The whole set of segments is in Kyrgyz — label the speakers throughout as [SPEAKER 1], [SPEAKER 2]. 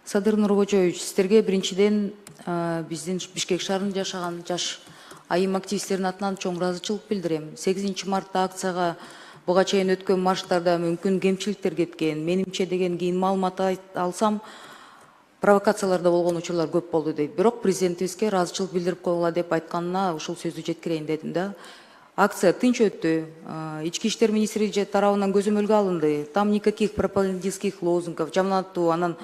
[SPEAKER 1] Садыр Нурбочевич, сіздерге біріншіден біздің Бишкек шаарында жашаған жаш айым активисттерінің атынан чоң ыраазычылык билдирем. 8 мартта акцияға буга чейин өткөн марштарда мүмкүн кемчиликтер кеткен. Менимче деген кийин маалымат алсам, провокацияларда болгон учурлар көп болду дейт. Бирок президентибизге ыраазычылык билдирип койгула деп айтканына ушул сөздү жеткирейин дедим да. Акция тынч өттү. Ички иштер министри тарабынан көзөмөлгө алынды. Там никаких пропагандистских лозунгов, жаманаттуу, анан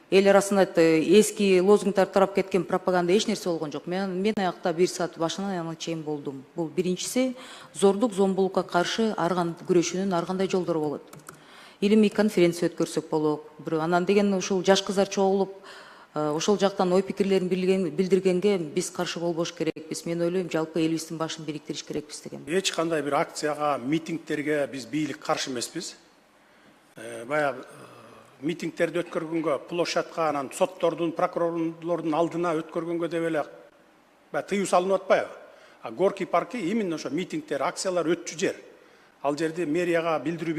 [SPEAKER 1] эл арасында эски лозунгдар тарап кеткен пропаганда эч нерсе болгон жок. Мен аякта 1 саат башынан аяна чейин болдум. Бул биринчиси, зордук, зомбулукка каршы күрөшүүнүн ар кандай жолдору болот. Илимий конференция өткөрсөк болот. Анан деген ушул жаш кыздар чогулуп, ошол жактан ой пикирлерин билдиргенге биз каршы болбош керекпиз. Мен ойлойм, жалпы элибиздин башын бириктириш керекпиз деген.
[SPEAKER 2] Эч кандай бир акцияга, митингтерге биз бийлик каршы эмеспиз. Баягы митингтерди өткөргөнгө, площадка, анан соттордун, прокурорлордун алдына өткөргөнгө деп эле тыюу салынып атпайбы? А Горький парки именно ошо митингтер, акциялар өтчү жер. Ал жерде мэрияга билдирүү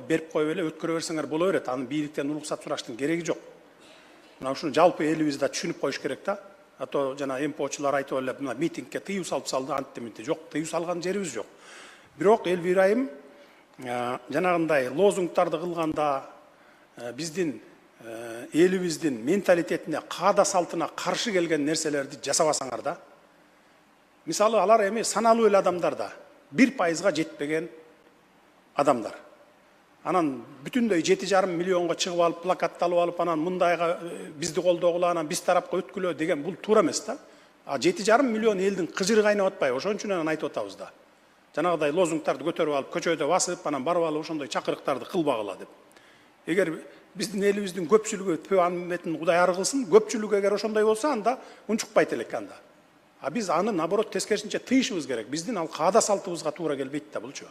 [SPEAKER 2] берип коюп эле өткөрө берсеңер боло берет. Анын бийликтен уруксат сураштын кереги жок. Мына ушуну жалпы элибиз да түшүнүп коюш керек да. А то жана МПОчулар айтып эле мына митингке тыюу салып салды, антименти жок, тыюу салган жерибиз жок. Бирок Элвира айым жанагындай лозунгтарды кылганда биздин элибиздин менталитетине, каада салтына каршы келген нерселерди жасабасаңар да. Мисалы алар эми саналуу эле адамдар да 1%га жетпеген адамдар. Анан бүтүндөй 7,5 миллионго чыгып алып, плакатталып алып, анан мындайга бизди колдогула, анан биз тарапка өткүлө деген бул туура эмес да. 7,5 миллион элдин кыжыры кайнап атпайбы? Ошон үчүн анан айтып атабыз да. Жанагыдай лозунгтарды көтөрүп алып, көчөдө басып, анан барып алып ошондой чакырыктарды кылбагыла деп. Эгер биздин элибиздин көпчүлүгү төө анын Кудай ары кылсын, көпчүлүгү эгер ошондой болсо, анда унчукпайт элек анда. А биз аны наоборот тескерисинче тыйышыбыз керек. Биздин ал каада салтыбызга туура келбейт да булчу.